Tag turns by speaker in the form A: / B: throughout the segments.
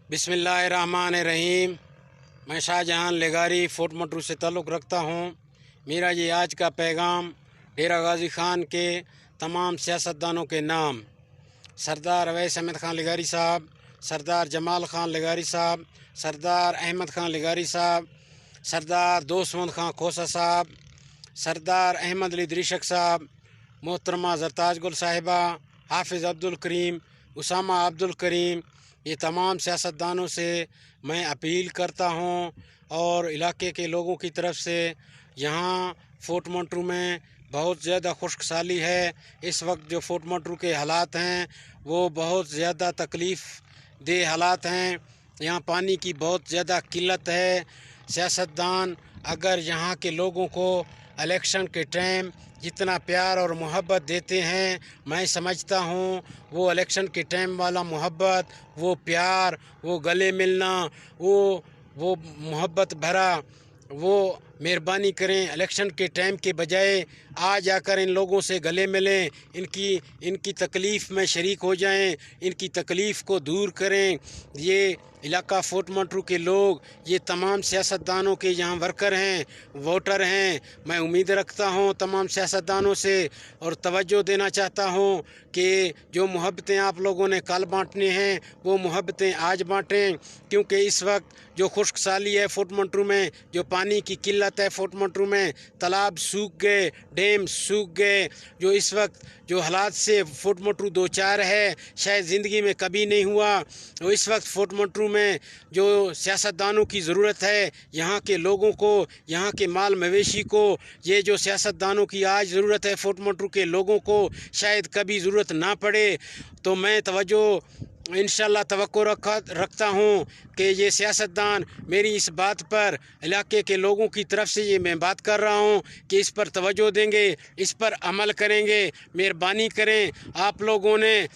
A: बिस्मिल्लाहिर्रहमानिर्रहीम। मैं शाहजहां लेगारी फोर्ट मटरू से ताल्लुक़ रखता हूँ। मेरा ये आज का पैगाम डेरा गाजी ख़ान के तमाम सियासतदानों के नाम सरदार अवैस अहमद ख़ान लेगारी साहब, सरदार जमाल ख़ान लेगारी साहब, सरदार अहमद ख़ान लेगारी साहब, सरदार दोस्तमंद ख़ान खोसा साहब, सरदार अहमद अली दरीशक साहब, मोहतरमा जरताज गुल साहिबा, हाफिज़ अब्दुल करीम, उसामा अब्दुल करीम, ये तमाम सियासतदानों से मैं अपील करता हूँ और इलाके के लोगों की तरफ से यहाँ फोर्ट मटरू में बहुत ज़्यादा खुशकसाली है। इस वक्त जो फोर्ट मटरू के हालात हैं वो बहुत ज़्यादा तकलीफ़ दे हालात हैं। यहाँ पानी की बहुत ज़्यादा किल्लत है। सियासतदान अगर यहाँ के लोगों को इलेक्शन के टाइम जितना प्यार और मोहब्बत देते हैं, मैं समझता हूँ वो इलेक्शन के टाइम वाला मोहब्बत, वो प्यार, वो गले मिलना, वो मोहब्बत भरा, वो मेहरबानी करें इलेक्शन के टाइम के बजाय आ जाकर इन लोगों से गले मिलें, इनकी तकलीफ़ में शरीक हो जाएं, इनकी तकलीफ़ को दूर करें। ये इलाका फोर्ट मटरू के लोग, ये तमाम सियासतदानों के यहाँ वर्कर हैं, वोटर हैं। मैं उम्मीद रखता हूँ तमाम सियासतदानों से और तवज्जो देना चाहता हूँ कि जो मोहब्बतें आप लोगों ने कल बांटने हैं वो मोहब्बतें आज बांटें, क्योंकि इस वक्त जो खुशकसाली है फोर्ट मटरू में, जो पानी की किल्लत है फोर्ट मटरू में, तालाब सूख गए, डैम सूख गए, जो इस वक्त जो हालात से फोर्ट मटरू दो चार है शायद ज़िंदगी में कभी नहीं हुआ। तो इस वक्त फोर्ट मटरू में जो सियासतदानों की ज़रूरत है, यहाँ के लोगों को, यहाँ के माल मवेशी को, ये जो सियासतदानों की आज ज़रूरत है फोर्ट मटरू के लोगों को शायद कभी ज़रूरत ना पड़े। तो मैं तवज्जो इंशाअल्लाह तवक्को रखता हूँ कि ये सियासतदान मेरी इस बात पर इलाके के लोगों की तरफ से ये मैं बात कर रहा हूँ कि इस पर तवज्जो देंगे, इस पर अमल करेंगे। मेहरबानी करें, आप लोगों ने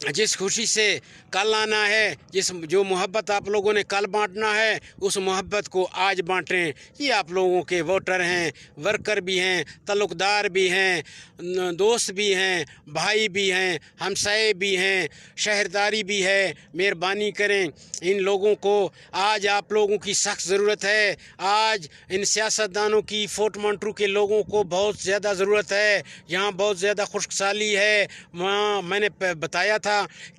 A: जिस खुशी से कल आना है, जो मोहब्बत आप लोगों ने कल बांटना है, उस मोहब्बत को आज बांटें। ये आप लोगों के वोटर हैं, वर्कर भी हैं, ताल्लुक़दार भी हैं, दोस्त भी हैं, भाई भी हैं, हमसाये भी हैं, शहरदारी भी है। मेहरबानी करें, इन लोगों को आज आप लोगों की सख्त ज़रूरत है। आज इन सियासतदानों की फोर्ट मटरू के लोगों को बहुत ज़्यादा ज़रूरत है। यहाँ बहुत ज़्यादा खुशकसाली है। वहाँ मैंने बताया था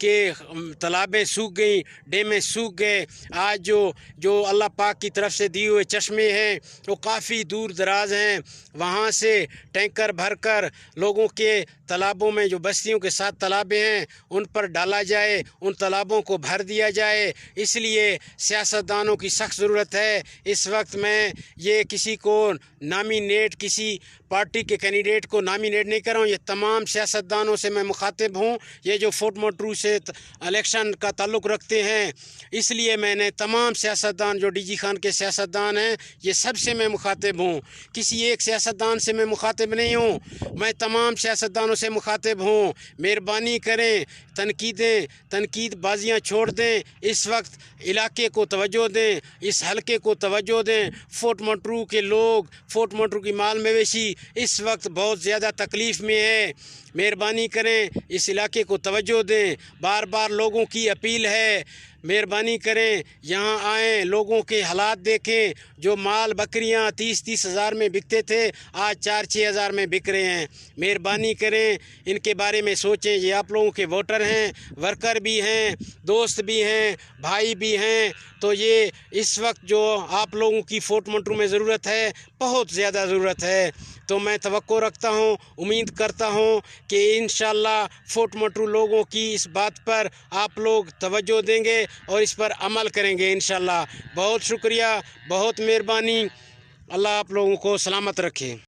A: कि तालाबें सूख गई, डैमें सूख गए। आज जो अल्लाह पाक की तरफ से दिए हुए चश्मे हैं वो काफ़ी दूर दराज हैं। वहाँ से टैंकर भरकर लोगों के तालाबों में, जो बस्तियों के साथ तालाबें हैं, उन पर डाला जाए, उन तालाबों को भर दिया जाए। इसलिए सियासतदानों की सख्त ज़रूरत है। इस वक्त मैं ये किसी को नामिनेट, किसी पार्टी के कैंडिडेट को नामिनेट नहीं कर रहा हूँ। ये तमाम सियासतदानों से मैं मुखातिब हूँ, ये जो फोर्ट मटरू से इलेक्शन का ताल्लुक़ रखते हैं। इसलिए मैंने तमाम सियासतदान, जो डीजी खान के सियासतदान हैं, ये सब से मैं मुखातिब हूँ। किसी एक सियासतदान से मैं मुखातिब नहीं हूँ, मैं तमाम सियासतदानों से मुखातिब हूँ। मेहरबानी करें, तनकीद बाजियाँ छोड़ दें। इस वक्त इलाके को तवज्जो दें, इस हलके को तवज्जो दें। फोर्ट मटरू के लोग, फोर्ट मटरू की माल मवेशी इस वक्त बहुत ज़्यादा तकलीफ़ में है। मेहरबानी करें, इस इलाके को तवज्जो दें। बार बार लोगों की अपील है, मेहरबानी करें, यहाँ आएँ, लोगों के हालात देखें। जो माल बकरियाँ 30-30 हज़ार में बिकते थे, आज 4-6 हज़ार में बिक रहे हैं। मेहरबानी करें, इनके बारे में सोचें। ये आप लोगों के वोटर हैं, वर्कर भी हैं, दोस्त भी हैं, भाई भी हैं। तो ये इस वक्त जो आप लोगों की फोर्ट मटरू में ज़रूरत है, बहुत ज़्यादा ज़रूरत है। तो मैं तवक्को रखता हूँ, उम्मीद करता हूँ कि इंशाअल्लाह फोर्ट मटरू लोगों की इस बात पर आप लोग तवज्जो देंगे और इस पर अमल करेंगे इंशाअल्लाह। बहुत शुक्रिया, बहुत मेहरबानी। अल्लाह आप लोगों को सलामत रखे।